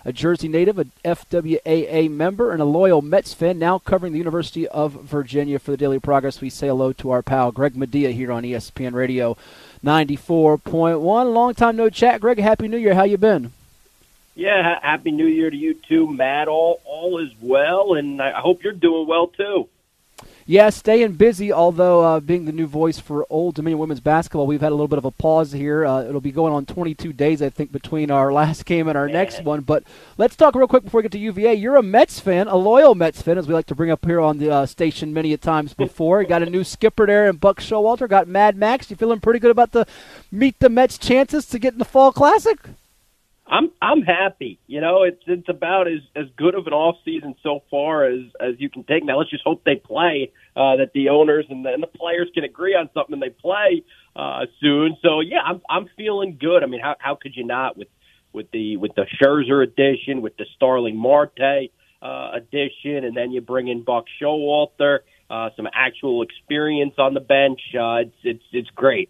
a Jersey native, a FWAA member, and a loyal Mets fan, now covering the University of Virginia for the Daily Progress. We say hello to our pal Greg Madia here on ESPN Radio 94.1. Long time no chat. Greg, Happy New Year. How you been? Yeah, Happy New Year to you too, Matt. All is well, and I hope you're doing well too. Yeah, staying busy, although being the new voice for Old Dominion women's basketball, we've had a little bit of a pause here. It'll be going on 22 days, I think, between our last game and our next one. But let's talk real quick before we get to UVA. You're a Mets fan, a loyal Mets fan, as we like to bring up here on the station many a times before. You got a new skipper there in Buck Showalter, got Mad Max. You feeling pretty good about the Meet the Mets chances to get in the Fall Classic? I'm happy. You know, it's about as good of an off season so far as you can take. Now let's just hope they play, that the owners and the players can agree on something and they play soon. So yeah, I'm feeling good. I mean, how could you not with the Scherzer addition, with the Starling Marte addition, and then you bring in Buck Showalter, some actual experience on the bench. It's great.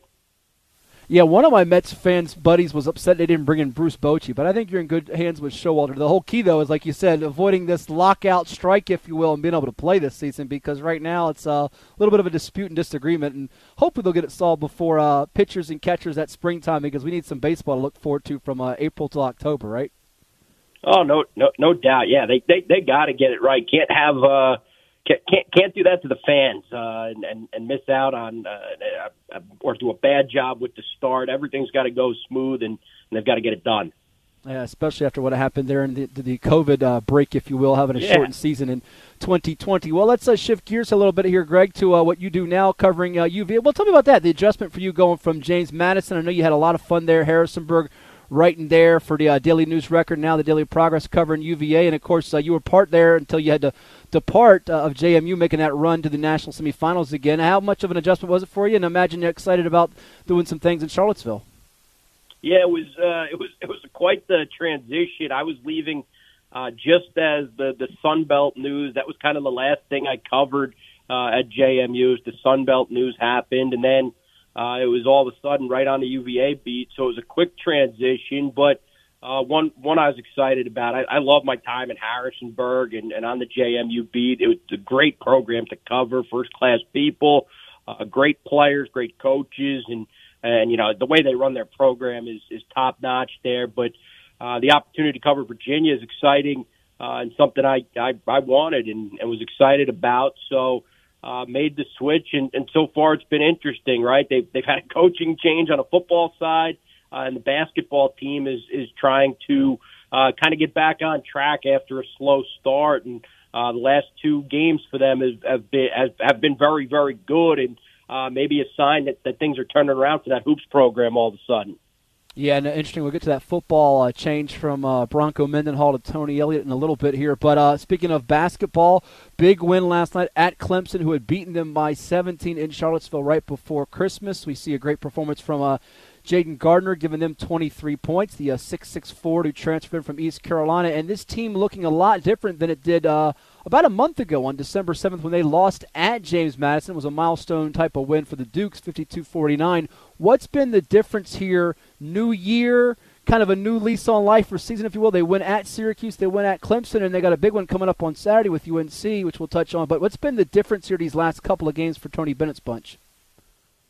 Yeah, one of my Mets fans' buddies was upset they didn't bring in Bruce Bochy, but I think you're in good hands with Showalter. The whole key, though, is, like you said, avoiding this lockout strike, if you will, and being able to play this season, because right now it's a little bit of a dispute and disagreement, and hopefully they'll get it solved before pitchers and catchers at springtime, because we need some baseball to look forward to from April to October, right? Oh, no doubt. Yeah, they got to get it right. Can't have can't do that to the fans and miss out on or do a bad job with the start. Everything's got to go smooth, and they've got to get it done. Yeah, especially after what happened there in the COVID break, if you will, having a shortened season in 2020. Well, let's shift gears a little bit here, Greg, to what you do now covering UVA. Well, tell me about that, the adjustment for you going from James Madison. I know you had a lot of fun there, Harrisonburg, writing there for the Daily News Record, now the Daily Progress covering UVA. And, of course, you were part there until you had to depart of JMU, making that run to the national semifinals again. How much of an adjustment was it for you? And I imagine you're excited about doing some things in Charlottesville. Yeah, it was quite the transition. I was leaving just as the Sun Belt news, that was kind of the last thing I covered at JMU. The Sun Belt news happened, and then it was all of a sudden right on the UVA beat, so it was a quick transition, but one I was excited about. I love my time in Harrisonburg and on the JMU beat. It was a great program to cover, first-class people, great players, great coaches, and you know, the way they run their program is top-notch there. But the opportunity to cover Virginia is exciting and something I wanted and was excited about, so made the switch, and so far it's been interesting, right? They've had a coaching change on a football side, and the basketball team is trying to kind of get back on track after a slow start, and the last two games for them have been very, very good, and maybe a sign that things are turning around for that hoops program all of a sudden. Yeah, and interesting. We'll get to that football change from Bronco Mendenhall to Tony Elliott in a little bit here. But speaking of basketball, big win last night at Clemson, who had beaten them by 17 in Charlottesville right before Christmas. We see a great performance from Jaden Gardner, giving them 23 points, the 6'6" forward who transferred from East Carolina. And this team looking a lot different than it did about a month ago on December 7th when they lost at James Madison. It was a milestone type of win for the Dukes, 52-49. What's been the difference here? New year, kind of a new lease on life for season, if you will. They win at Syracuse, they win at Clemson, and they got a big one coming up on Saturday with UNC, which we'll touch on. But what's been the difference here these last couple of games for Tony Bennett's bunch?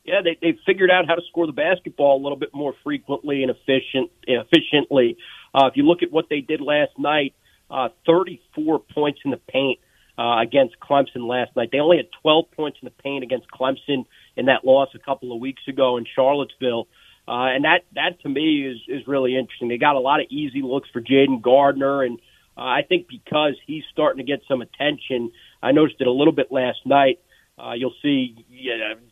Yeah, they figured out how to score the basketball a little bit more frequently and efficiently. If you look at what they did last night, 34 points in the paint against Clemson last night. They only had 12 points in the paint against Clemson in that loss a couple of weeks ago in Charlottesville. And that to me is really interesting. They got a lot of easy looks for Jaden Gardner, and I think because he's starting to get some attention, I noticed it a little bit last night. You'll see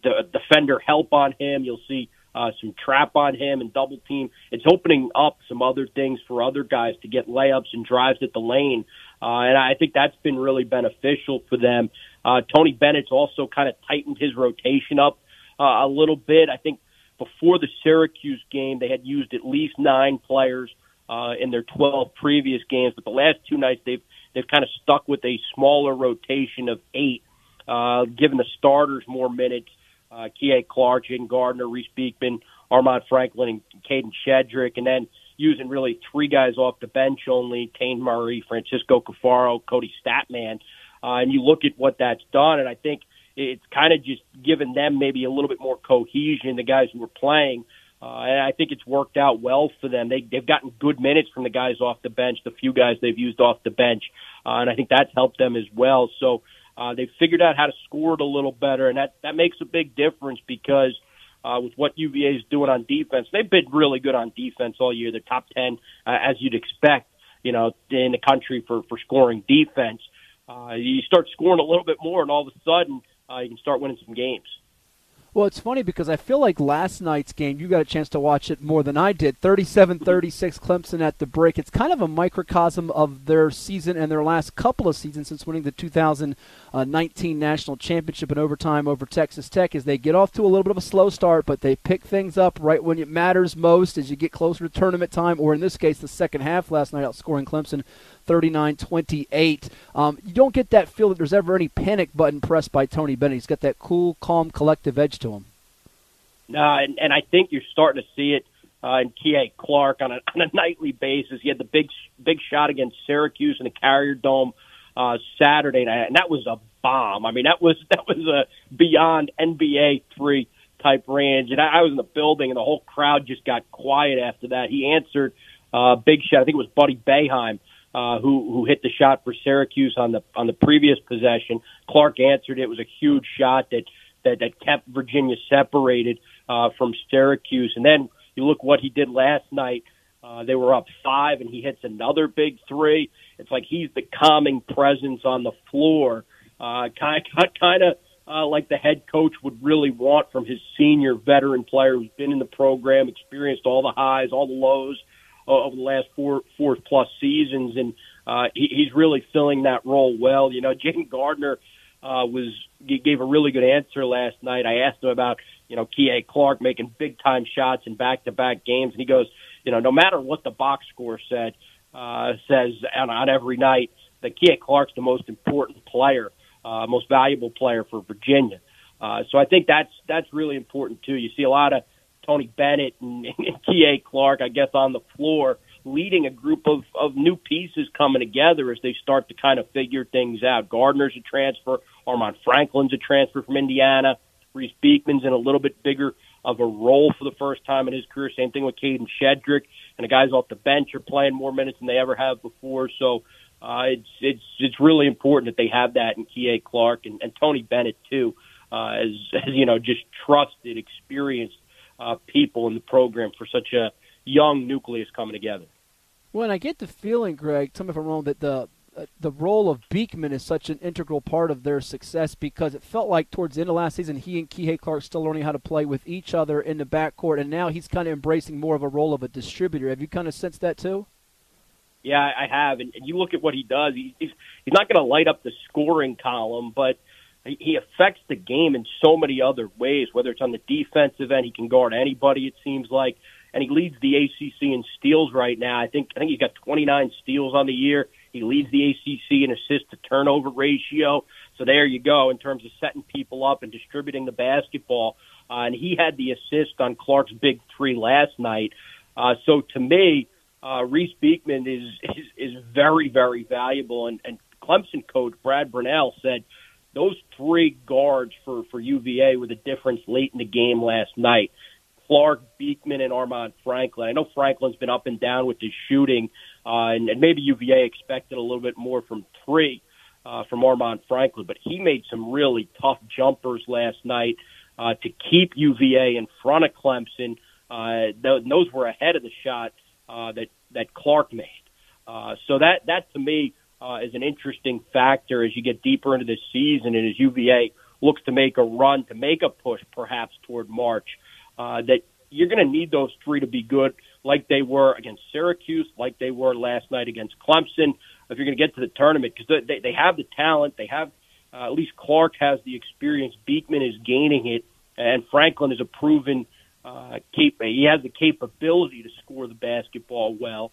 the defender help on him. You'll see some trap on him and double team. It's opening up some other things for other guys to get layups and drives at the lane. And I think that's been really beneficial for them. Tony Bennett's also kind of tightened his rotation up a little bit. I think before the Syracuse game, they had used at least 9 players in their 12 previous games. But the last two nights, they've kind of stuck with a smaller rotation of 8, giving the starters more minutes. Kie Clark, Jaden Gardner, Reese Beekman, Armand Franklin, and Caden Shedrick. And then using really three guys off the bench only, Kane Murray, Francisco Cafaro, Cody Statman. And you look at what that's done, and I think it's kind of just given them maybe a little bit more cohesion, the guys who were playing. And I think it's worked out well for them. They've gotten good minutes from the guys off the bench, the few guys they've used off the bench. And I think that's helped them as well. So they've figured out how to score it a little better, and that makes a big difference because with what UVA is doing on defense, they've been really good on defense all year. They're top 10, as you'd expect, in the country for scoring defense. You start scoring a little bit more, and all of a sudden you can start winning some games. Well, it's funny because I feel like last night's game, you got a chance to watch it more than I did, 37-36 Clemson at the break. It's kind of a microcosm of their season and their last couple of seasons since winning the 2019 National Championship in overtime over Texas Tech, as they get off to a little bit of a slow start, but they pick things up right when it matters most as you get closer to tournament time, or in this case, the second half last night, outscoring Clemson 39-28. You don't get that feel that there's ever any panic button pressed by Tony Bennett. He's got that cool, calm, collective edge to him. No, and I think you're starting to see it in K.A. Clark on a nightly basis. He had the big shot against Syracuse in the Carrier Dome Saturday night, and that was a bomb. I mean, that was a beyond NBA 3 type range. And I was in the building, and the whole crowd just got quiet after that. He answered big shot. I think it was Buddy Boeheim. Who hit the shot for Syracuse on the previous possession. Clark answered it. It was a huge shot that kept Virginia separated from Syracuse. And then you look what he did last night. They were up 5, and he hits another big 3. It's like he's the calming presence on the floor, kind of like the head coach would really want from his senior veteran player who's been in the program, experienced all the highs, all the lows over the last four plus seasons, and he's really filling that role well. Jaden Gardner gave a really good answer last night. I asked him about K.A. Clark making big time shots in back-to-back games, and he goes, no matter what the box score says on every night, that K.A. Clark's the most important player, most valuable player for Virginia. So I think that's really important too. You see a lot of Tony Bennett and K.A. Clark, I guess, on the floor, leading a group of new pieces coming together as they start to kind of figure things out. Gardner's a transfer. Armand Franklin's a transfer from Indiana. Reese Beekman's in a little bit bigger of a role for the first time in his career. Same thing with Caden Shedrick. And the guys off the bench are playing more minutes than they ever have before. So it's really important that they have that in K.A. Clark and Tony Bennett, too, as just trusted, experienced people in the program for such a young nucleus coming together. Well, and I get the feeling, Greg, tell me if I'm wrong, that the role of Beekman is such an integral part of their success, because it felt like towards the end of last season he and K.A. Clark still learning how to play with each other in the backcourt, and now he's kind of embracing more of a role of a distributor. Have you kind of sensed that too? Yeah, I have. And you look at what he does. He's not going to light up the scoring column, but he affects the game in so many other ways, whether it's on the defensive end. He can guard anybody, it seems like. And he leads the ACC in steals right now. I think he's got 29 steals on the year. He leads the ACC in assist-to-turnover ratio. So there you go in terms of setting people up and distributing the basketball. And he had the assist on Clark's big 3 last night. So to me, Reese Beekman is very, very valuable. And Clemson coach Brad Brunell said those 3 guards for UVA were the difference late in the game last night. Clark, Beekman, and Armand Franklin. I know Franklin's been up and down with his shooting, and maybe UVA expected a little bit more from 3 from Armand Franklin, but he made some really tough jumpers last night to keep UVA in front of Clemson. Those were ahead of the shot that Clark made. So that to me is an interesting factor as you get deeper into this season and as UVA looks to make a run, to make a push perhaps toward March. That you're going to need those 3 to be good like they were against Syracuse, like they were last night against Clemson, if you're going to get to the tournament, because they have the talent. They have, at least Clark has the experience. Beekman is gaining it, and Franklin is a proven he has the capability to score the basketball well.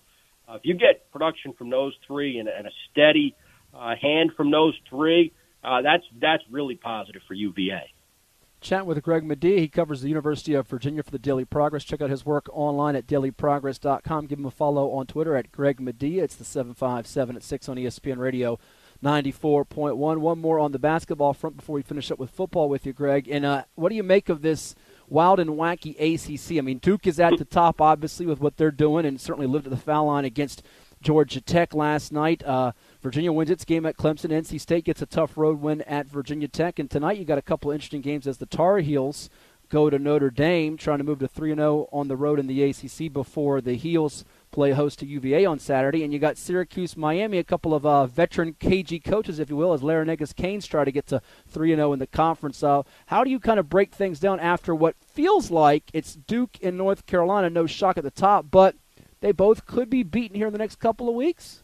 If you get production from those 3 and a steady hand from those 3, that's really positive for UVA. Chatting with Greg Madia. He covers the University of Virginia for the Daily Progress. Check out his work online at dailyprogress.com. Give him a follow on Twitter at Greg Madia. It's the 757 at 6 on ESPN Radio 94.1. One more on the basketball front before we finish up with football with you, Greg. And what do you make of this wild and wacky ACC? I mean, Duke is at the top, obviously, with what they're doing, and certainly lived at the foul line against Georgia Tech last night. Virginia wins its game at Clemson. NC State gets a tough road win at Virginia Tech. And tonight you got a couple of interesting games as the Tar Heels go to Notre Dame, trying to move to 3-0 on the road in the ACC before the Heels play host to UVA on Saturday. And you got Syracuse, Miami, a couple of veteran KG coaches, if you will, as Larinagas Canes try to get to 3-0 in the conference. How do you kind of break things down after what feels like it's Duke and North Carolina? No shock at the top, but they both could be beaten here in the next couple of weeks.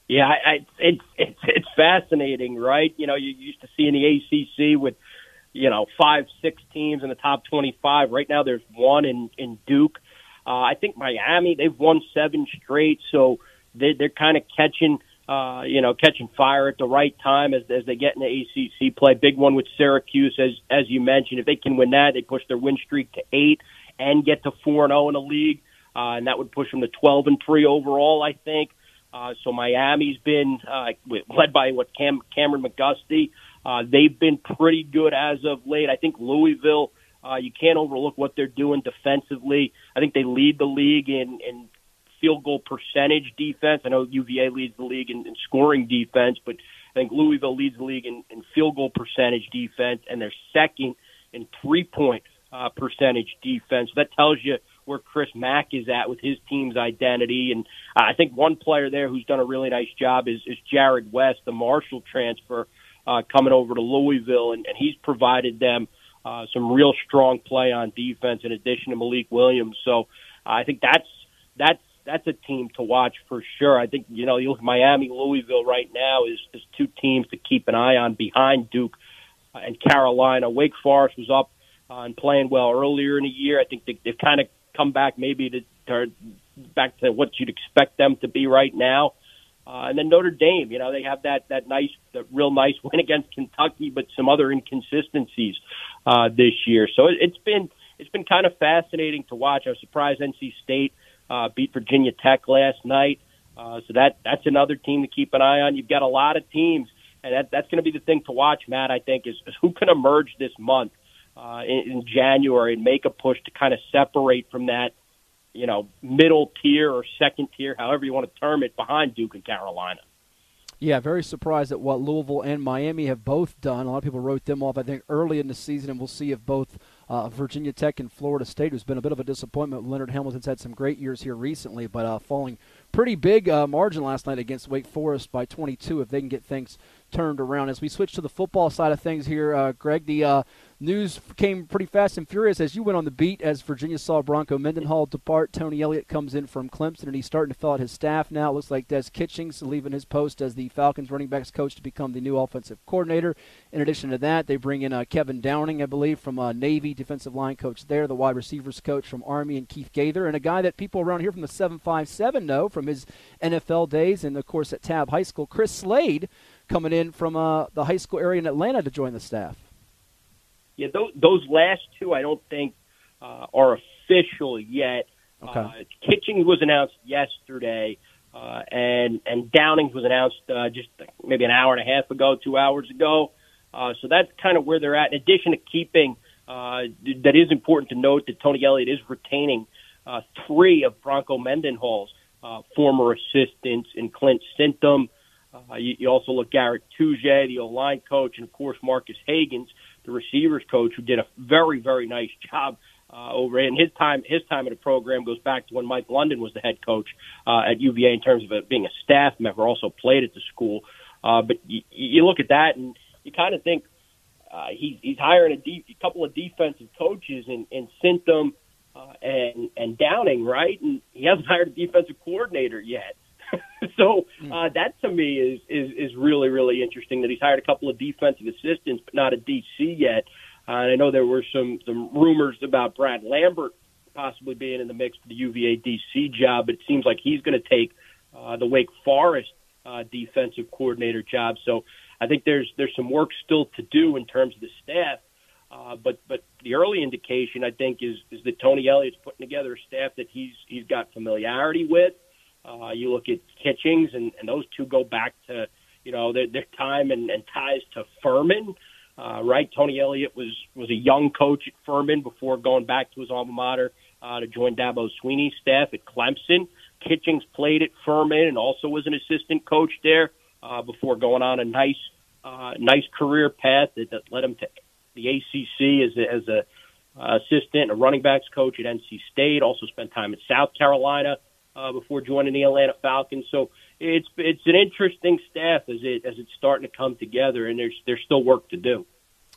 Yeah, it's fascinating, right? You know, you used to see in the ACC with, 5-6 teams in the top 25. Right now there's one in Duke. I think Miami, they've won 7 straight, so they're kind of catching fire at the right time as they get into ACC play. Big one with Syracuse, as you mentioned. If they can win that, they push their win streak to 8 and get to 4-0 in the league. And that would push them to 12-3 overall, I think. So Miami's been led by Cameron McGusty. They've been pretty good as of late. I think Louisville, you can't overlook what they're doing defensively. I think they lead the league in field goal percentage defense. I know UVA leads the league in scoring defense, but I think Louisville leads the league in field goal percentage defense, and they're second in three-point percentage defense. So that tells you where Chris Mack is at with his team's identity. And I think one player there who's done a really nice job is Jared West, the Marshall transfer, coming over to Louisville, and he's provided them some real strong play on defense in addition to Malik Williams. So I think that's a team to watch for sure. I think, you look at Miami, Louisville right now is 2 teams to keep an eye on behind Duke and Carolina. Wake Forest was up and playing well earlier in the year. I think they've kind of come back maybe back to what you'd expect them to be right now. And then Notre Dame, they have that real nice win against Kentucky, but some other inconsistencies this year. So it's been kind of fascinating to watch. I was surprised NC State beat Virginia Tech last night. So that's another team to keep an eye on. You've got a lot of teams, and that's going to be the thing to watch, Matt, I think, is who can emerge this month in January and make a push to kind of separate from that, middle tier or second tier, however you want to term it, behind Duke and Carolina. Yeah, very surprised at what Louisville and Miami have both done. A lot of people wrote them off, I think, early in the season, and we'll see if both Virginia Tech and Florida State, who's been a bit of a disappointment. Leonard Hamilton's had some great years here recently, but falling pretty big margin last night against Wake Forest by 22 if they can get things turned around. As we switch to the football side of things here, Greg, the news came pretty fast and furious as you went on the beat as Virginia saw Bronco Mendenhall depart. Tony Elliott comes in from Clemson, and he's starting to fill out his staff now. It looks like Des Kitchings leaving his post as the Falcons running backs coach to become the new offensive coordinator. In addition to that, they bring in Kevin Downing, I believe, from Navy, defensive line coach there, the wide receivers coach from Army, and Keith Gaither, and a guy that people around here from the 757 know from his NFL days and, of course, at Tabb High School, Chris Slade, coming in from the high school area in Atlanta to join the staff. Yeah, those last two I don't think are official yet. Okay. Kitchings was announced yesterday, and Downings was announced just maybe an hour and a half ago, 2 hours ago. So that's kind of where they're at. In addition to keeping, that is important to note that Tony Elliott is retaining 3 of Bronco Mendenhall's former assistants in Clint Sintum. You also look Garrett Touge, the O-line coach, and, of course, Marcus Hagans, the receivers coach, who did a very, very nice job over in his time. His time in the program goes back to when Mike London was the head coach at UVA in terms of it being a staff member, also played at the school. But you look at that, and you kind of think he's hiring a couple of defensive coaches in Sintum and Downing, right? And he hasn't hired a defensive coordinator yet. So that to me is really, really interesting that he's hired a couple of defensive assistants, but not a DC yet. And I know there were some rumors about Brad Lambert possibly being in the mix for the UVA DC job, but it seems like he's going to take the Wake Forest defensive coordinator job. So I think there's some work still to do in terms of the staff. But the early indication, I think, is that Tony Elliott's putting together a staff that he's got familiarity with. You look at Kitchings, and those two go back to their time and ties to Furman. Right, Tony Elliott was a young coach at Furman before going back to his alma mater to join Dabo Swinney's staff at Clemson. Kitchings played at Furman and also was an assistant coach there before going on a nice career path that led him to the ACC as a assistant and a running backs coach at NC State. Also spent time at South Carolina before joining the Atlanta Falcons. So it's an interesting staff as it's starting to come together, and there's still work to do.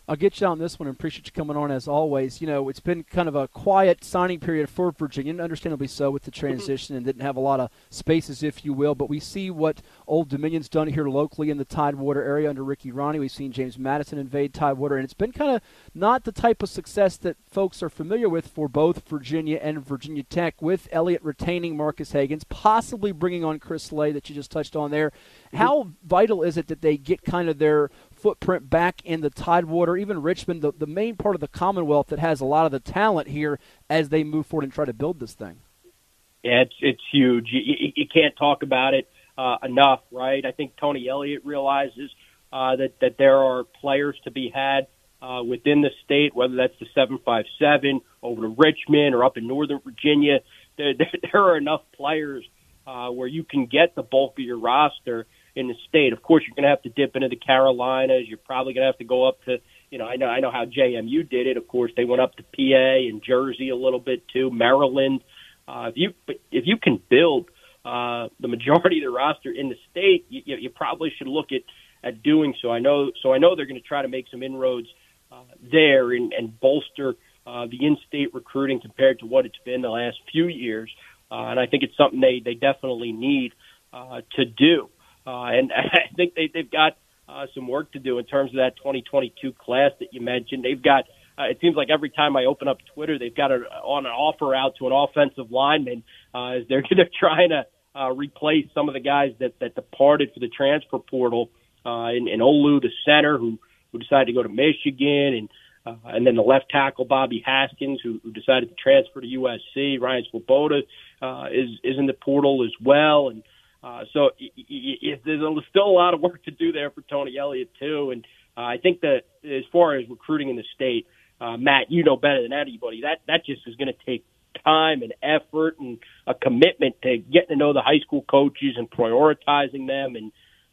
I'll get you on this one and appreciate you coming on as always. It's been kind of a quiet signing period for Virginia, and understandably so with the transition, and didn't have a lot of spaces, if you will. But we see what Old Dominion's done here locally in the Tidewater area under Ricky Ronnie. We've seen James Madison invade Tidewater, and it's been kind of not the type of success that folks are familiar with for both Virginia and Virginia Tech, with Elliott retaining Marcus Hagans, possibly bringing on Chris Slay that you just touched on there. How vital is it that they get kind of their footprint back in the Tidewater, even Richmond, the main part of the Commonwealth that has a lot of the talent here as they move forward and try to build this thing? Yeah, it's huge. You can't talk about it enough, right? I think Tony Elliott realizes that there are players to be had within the state, whether that's the 757 over to Richmond or up in Northern Virginia. There are enough players where you can get the bulk of your roster in the state. Of course, you're going to have to dip into the Carolinas. You're probably going to have to go up to, I know how JMU did it. Of course, they went up to PA and Jersey a little bit too, Maryland. If you can build the majority of the roster in the state, you probably should look at doing so. I know they're going to try to make some inroads there and bolster the in-state recruiting compared to what it's been the last few years. And I think it's something they definitely need to do. And I think they've got some work to do in terms of that 2022 class that you mentioned. They've got, it seems like every time I open up Twitter, they've got on an offer out to an offensive lineman as they're trying to replace some of the guys that departed for the transfer portal in Olu, the center, who decided to go to Michigan, and then the left tackle, Bobby Haskins, who decided to transfer to USC. Ryan Swoboda is in the portal as well. And so there's still a lot of work to do there for Tony Elliott, too. And I think that as far as recruiting in the state, Matt, you know better than anybody, that just is going to take time and effort and a commitment to getting to know the high school coaches and prioritizing them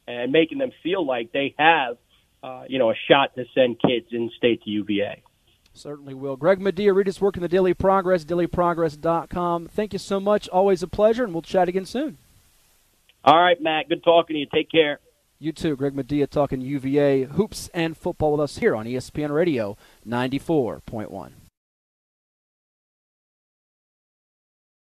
and making them feel like they have, a shot to send kids in state to UVA. Certainly will. Greg Madia, read his work in the Daily Progress, dailyprogress.com. Thank you so much. Always a pleasure, and we'll chat again soon. All right, Matt. Good talking to you. Take care. You too. Greg Madia talking UVA hoops and football with us here on ESPN Radio 94.1.